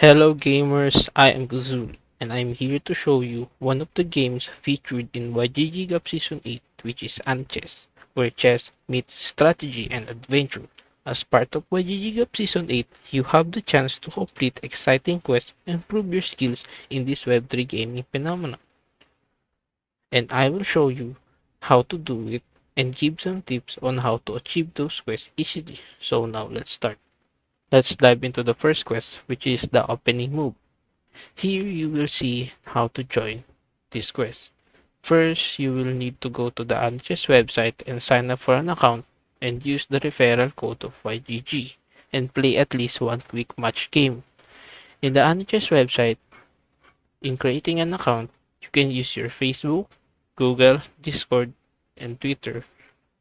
Hello gamers, I am Guzul, and I'm here to show you one of the games featured in YGG Gap Season 8, which is Anchess, where chess meets strategy and adventure. As part of YGG Gap Season 8, you have the chance to complete exciting quests and improve your skills in this Web3 gaming phenomenon. And I will show you how to do it and give some tips on how to achieve those quests easily. So now let's start. Let's dive into the first quest, which is the opening move. Here you will see how to join this quest. First, you will need to go to the Anches website and sign up for an account and use the referral code of YGG and play at least one quick match game. In the Anches website, in creating an account, you can use your Facebook, Google, Discord, and Twitter,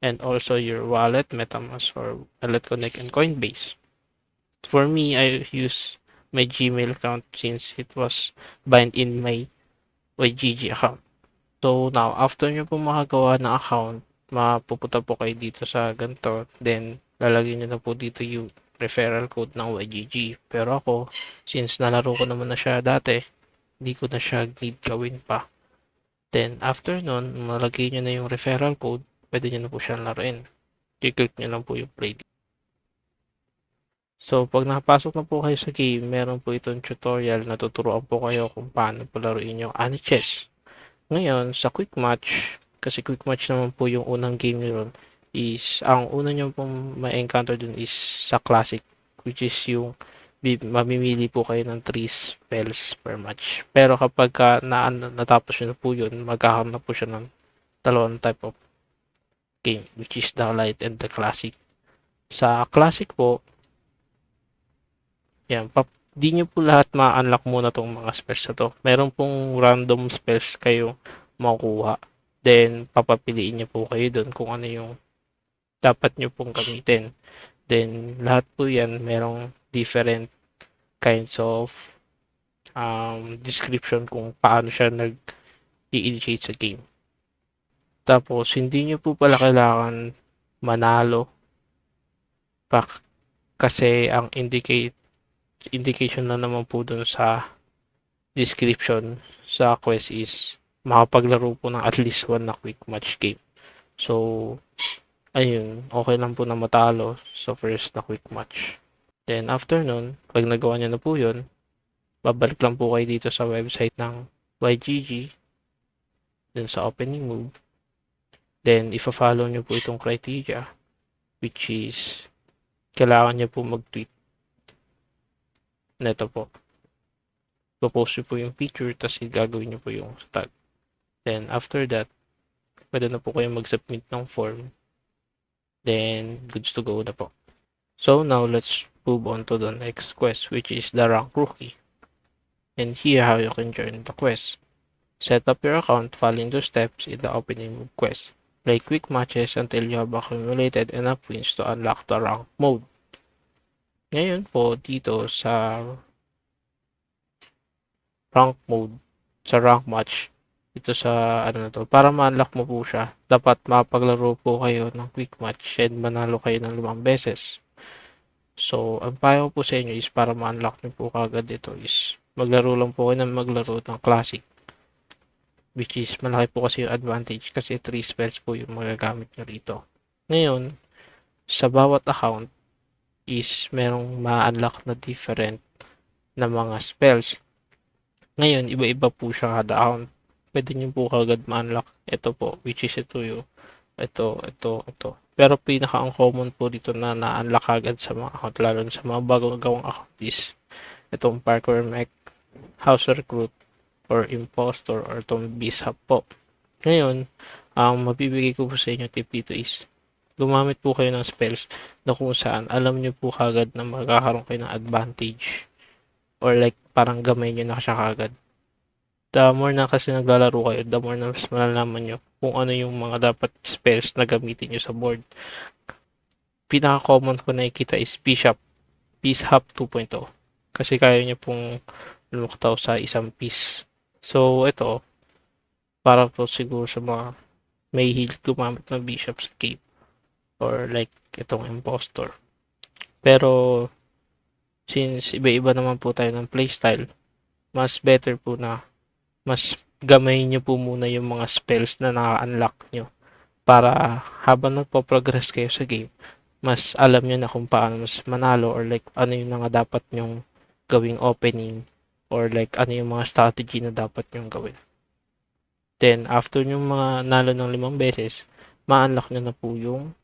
and also your wallet, MetaMask, or Wallet Connect and Coinbase. For me, I use my Gmail account since it was bind in my YGG account. So now, after nyo po makagawa ng account, mapupunta po kayo dito sa ganito. Then, lalagyan nyo na po dito yung referral code ng YGG. Pero ako, since nalaro ko naman na siya dati, hindi ko na siya need gawin pa. Then, after nun, malagay nyo na yung referral code, pwede nyo na po siyang laruin. I-click nyo lang po yung play. So, pag nakapasok na po kayo sa game, meron po itong tutorial na tuturuan po kayo kung paano palaruin yung Anichess. Ngayon, sa quick match, kasi quick match naman po yung unang game nyo ron, is, ang una nyo pong ma-encounter dun is sa classic, which is yung mamimili po kayo ng 3 spells per match. Pero kapag natapos nyo na po yun, magkakaroon na po siya ng dalawang type of game, which is the light and the classic. Sa classic po, yan, di nyo po lahat ma-unlock muna tong mga spells na to. Meron pong random spells kayo makukuha. Then, papapiliin nyo po kayo doon kung ano yung dapat nyo pong gamitin. Then, lahat po yan, merong different kinds of description kung paano siya nag-i-initiate sa game. Tapos, hindi nyo po pala kailangan manalo pa kasi ang indication na naman po dun sa description sa quest is makapaglaro po ng at least one na quick match game. So, ayun, okay lang po na matalo sa first na quick match. Then, after nun, pag nagawa niya na po yun, babalik lang po kayo dito sa website ng YGG, then sa opening move, then, ifa-follow nyo po itong criteria, which is, kailangan nyo po mag-tweet. Neto po. Popost nyo po yung picture, tapos gagawin nyo po yung tag. Then, after that, pwede na po kayo mag-submit ng form. Then, goods to go na po. So, now, let's move on to the next quest, which is the rank rookie. And here, how you can join the quest. Set up your account following the steps in the opening quest. Play quick matches until you have accumulated enough wins to unlock the rank mode. Ngayon po, dito sa rank mode, sa rank match, ito sa ano na to, para ma-unlock mo po siya, dapat makapaglaro po kayo ng quick match and manalo kayo ng 5 beses. So, ang payo po sa inyo is para ma-unlock nyo po kagad ito is maglaro lang po kayo ng maglaro ng classic, which is malaki po kasi yung advantage kasi 3 spells po yung magagamit nyo rito. Ngayon, sa bawat account is merong ma-unlock na different na mga spells. Ngayon, iba-iba po siya kada account. Pwede nyo po kagad ma-unlock. Ito po, which is ito yung ito. Pero pinaka-uncommon po dito na na-unlock agad sa mga account, lalo sa mga bagong gawang account is itong Parkour Mech, House Recruit, or Impostor, or itong Bishop po. Ngayon, ang mabibigay ko po sa inyo tip dito is gumamit po kayo ng spells na kung saan alam nyo po kagad na magkakaroon kayo ng advantage or like parang gamay nyo na siya kagad. The more na kasi naglalaro kayo, the more na mas malalaman nyo kung ano yung mga dapat spells na gamitin nyo sa board. Pinaka-common ko nakikita is Bishop 2.0 kasi kaya nyo pong lumuktaw sa isang piece. So, ito, para po siguro sa mga may heal gumamit ng Bishop sa cape or like itong Impostor. Pero, since iba-iba naman po tayo ng playstyle, mas better po na mas gamayin nyo po muna yung mga spells na naka-unlock nyo para habang nagpo-progress kayo sa game, mas alam nyo na kung paano mas manalo or like ano yung mga dapat nyong gawing opening or like ano yung mga strategy na dapat nyong gawin. Then, after yung mga nalo ng 5 beses, ma-unlock nyo na po yung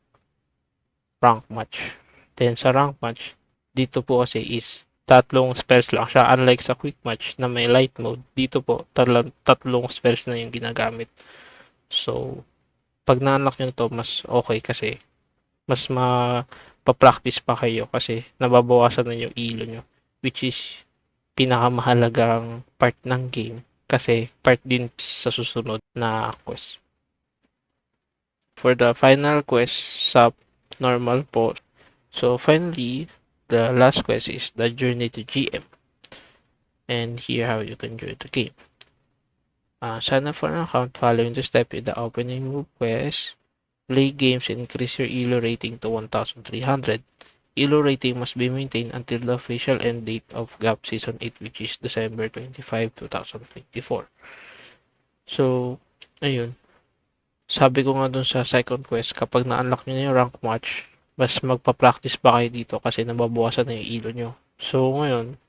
rank match. Then, sa rank match, dito po kasi is tatlong spells lang siya. Unlike sa quick match na may light mode, dito po tatlong spells na yung ginagamit. So, pag na-unlock nyo to, mas okay kasi mas pa-practice pa kayo kasi nababawasan na yung ilo nyo. Which is pinakamahalagang part ng game kasi part din sa susunod na quest. For the final quest sa normal po, so finally, the last quest is the journey to GM. And here how you can join the game. Sign up for an account following the step in the opening move quest. Play games and increase your ELO rating to 1,300. ELO rating must be maintained until the official end date of GAP Season 8, which is December 25, 2024. So, ayun. Sabi ko nga dun sa second quest, kapag na-unlock nyo na yung rank match, mas magpa-practice pa kayo dito kasi nababawasan na yung ELO nyo. So, ngayon,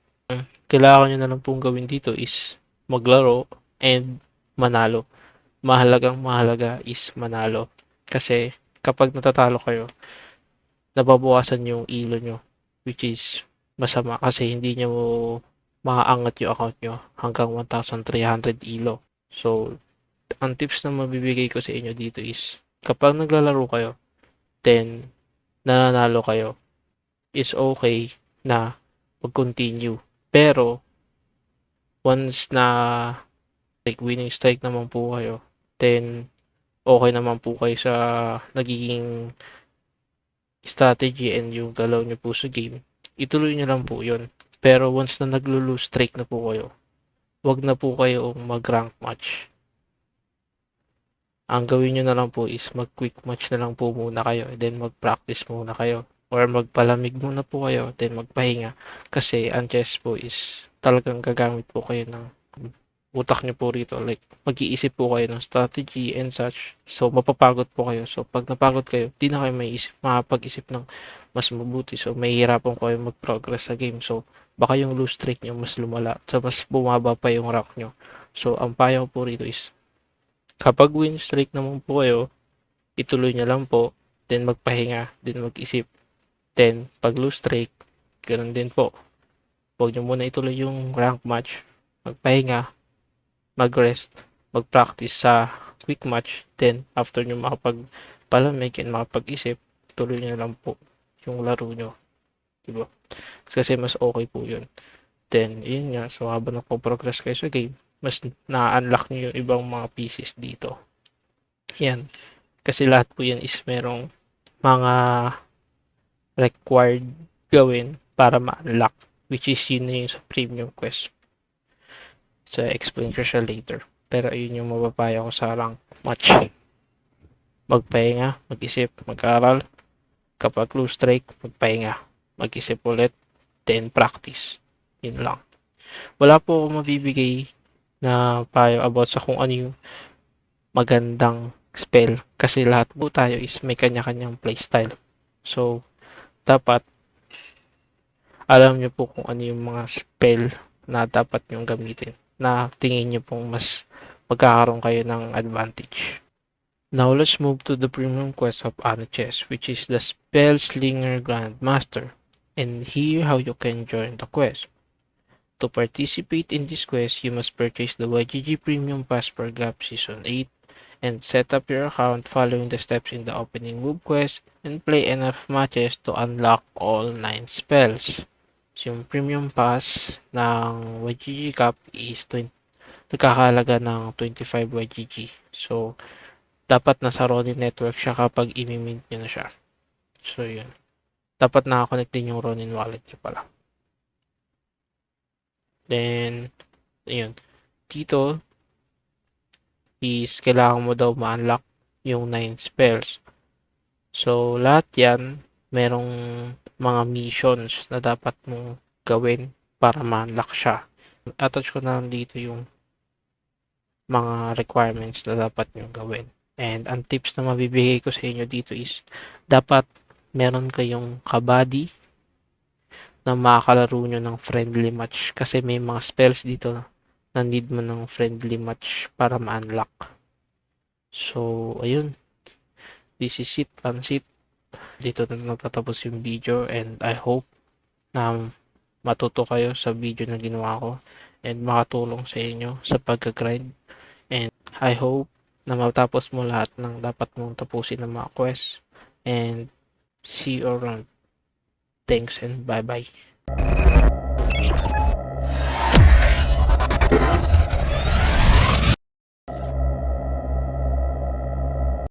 kailangan nyo na lang pong gawin dito is maglaro and manalo. Mahalaga is manalo. Kasi kapag natatalo kayo, nababawasan yung elo nyo, which is masama kasi hindi nyo maaangat yung account nyo hanggang 1,300 elo. So, ang tips na mabibigay ko sa inyo dito is kapag naglalaro kayo, then nananalo kayo, is okay na mag-continue. Pero, once na like winning strike naman po kayo, then okay naman po kayo sa nagiging strategy and yung galaw nyo po sa game, ituloy nyo lang po yun. Pero once na naglo-lose streak na po kayo, wag na po kayo mag-rank match. Ang gawin nyo na lang po is mag-quick match na lang po muna kayo, and then mag-practice muna kayo. Or magpalamig muna po kayo, then magpahinga. Kasi ang chess po is talagang gagamit po kayo ng utak nyo po rito. Like, mag-iisip po kayo ng strategy and such. So, mapapagod po kayo. So, pag napagod kayo, di na kayo makapag-isip ng mas mabuti. So, mahihirapan po kayo mag-progress sa game. So, baka yung lose streak nyo mas lumala. So, mas bumaba pa yung rank nyo. So, ang payo po rito is, kapag win streak naman po kayo, ituloy nyo lang po. Then, magpahinga. Then, mag-isip. Then, pag lose streak, ganun din po. Huwag nyo muna ituloy yung rank match. Magpahinga, mag-rest, mag-practice sa quick match, then after nyo makapagpalamig and makapag-isip, tuloy nyo lang po yung laro nyo. Diba? Kasi mas okay po yun. Then, yun nga, so habang nagpo-progress kayo sa game, mas na-unlock nyo yung ibang mga pieces dito. Yan. Kasi lahat po yan is merong mga required gawin para ma-unlock, which is yun na yung sa premium quest. So, explain ko siya later. Pero ayun yung mapapayo ko sa rank match. Magpahinga, mag-isip, mag-aral. Kapag lose strike, magpahinga. Mag-isip ulit, then practice. Yun lang. Wala po ako mabibigay na payo about sa kung ano yung magandang spell. Kasi lahat po tayo is may kanya-kanyang playstyle. So, dapat alam nyo po kung ano yung mga spell na dapat nyong gamitin na tingin nyo pong mas magkakaroon kayo ng advantage. Now, let's move to the premium quest of Anachess, which is the Spellslinger Grandmaster. And here how you can join the quest. To participate in this quest, you must purchase the YGG Premium Pass for GAP Season 8 and set up your account following the steps in the opening move quest and play enough matches to unlock all 9 spells. So, yung premium pass ng YGG Cup is nagkakahalaga ng 25 YGG. So, dapat nasa Ronin network siya kapag i-mint nyo na siya. So, yun. Dapat nakakonect din yung Ronin wallet nyo pala. Then, yun. Dito, is kailangan mo daw ma-unlock yung 9 spells. So, lahat yan, merong mga missions na dapat mong gawin para ma-unlock siya. Attach ko na lang dito yung mga requirements na dapat nyo gawin. And ang tips na mabibigay ko sa inyo dito is dapat meron kayong kabady na makakalaro nyo ng friendly match kasi may mga spells dito na need mo ng friendly match para ma-unlock. So, ayun. This is it, Pansit. Dito na nagtatapos yung video and I hope na matuto kayo sa video na ginawa ko and makatulong sa inyo sa pagka-grind. And I hope na matapos mo lahat ng dapat mong tapusin ng mga quest. And see you around. Thanks and bye-bye.